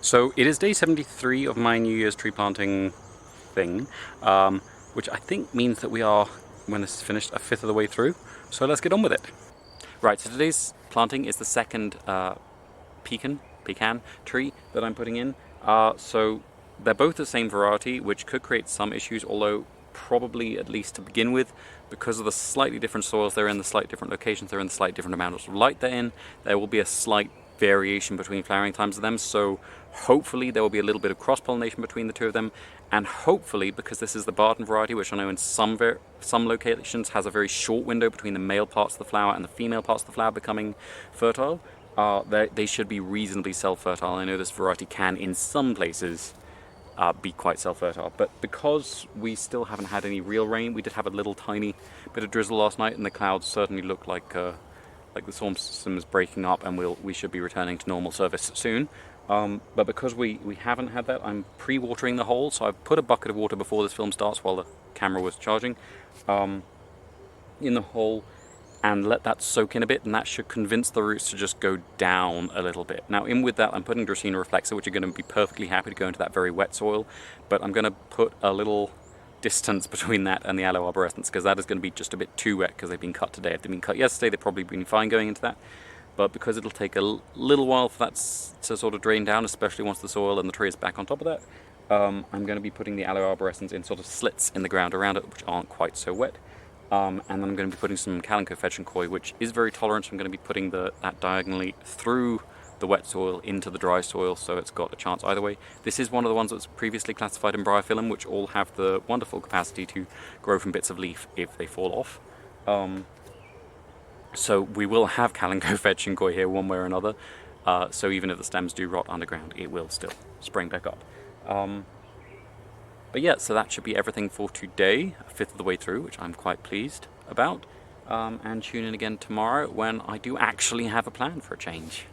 So it is day 73 of my New Year's tree planting thing, which I think means that we are, when this is finished, a fifth of the way through. So let's get on with it. Right, so today's planting is the second pecan tree that I'm putting in. So they're both the same variety, which could create some issues, although probably, at least to begin with, because of the slightly different soils they're in, the slightly different locations they're in, the slightly different amount of light they're in, there will be a slight variation between flowering times of them. So hopefully there will be a little bit of cross-pollination between the two of them, and hopefully, because this is the Barton variety, which I know in some locations has a very short window between the male parts of the flower and the female parts of the flower becoming fertile, they should be reasonably self-fertile. I know this variety can, in some places, be quite self-fertile, but because we still haven't had any real rain, we did have a little tiny bit of drizzle last night, and the clouds certainly look like the storm system is breaking up, and we should be returning to normal service soon. But because we haven't had that, I'm pre-watering the hole, so I've put a bucket of water before this film starts while the camera was charging in the hole, and let that soak in a bit, and that should convince the roots to just go down a little bit. Now, in with that, I'm putting Dracaena reflexa, which are going to be perfectly happy to go into that very wet soil, but I'm going to put a little distance between that and the aloe arborescens, because that is going to be just a bit too wet, because they've been cut today. If they'd been cut yesterday, they'd probably been fine going into that, but because it'll take a little while for that to sort of drain down, especially once the soil and the tree is back on top of that, I'm going to be putting the aloe arborescens in sort of slits in the ground around it, which aren't quite so wet. And then I'm going to be putting some Calico Fetch and Koi, which is very tolerant, so I'm going to be putting that diagonally through the wet soil into the dry soil, so it's got a chance either way. This is one of the ones that was previously classified in Bryophyllum, which all have the wonderful capacity to grow from bits of leaf if they fall off. So we will have Calico Fetch and Koi here one way or another, so even if the stems do rot underground, it will still spring back up. But yeah, so that should be everything for today, a fifth of the way through, which I'm quite pleased about. And tune in again tomorrow when I do actually have a plan for a change.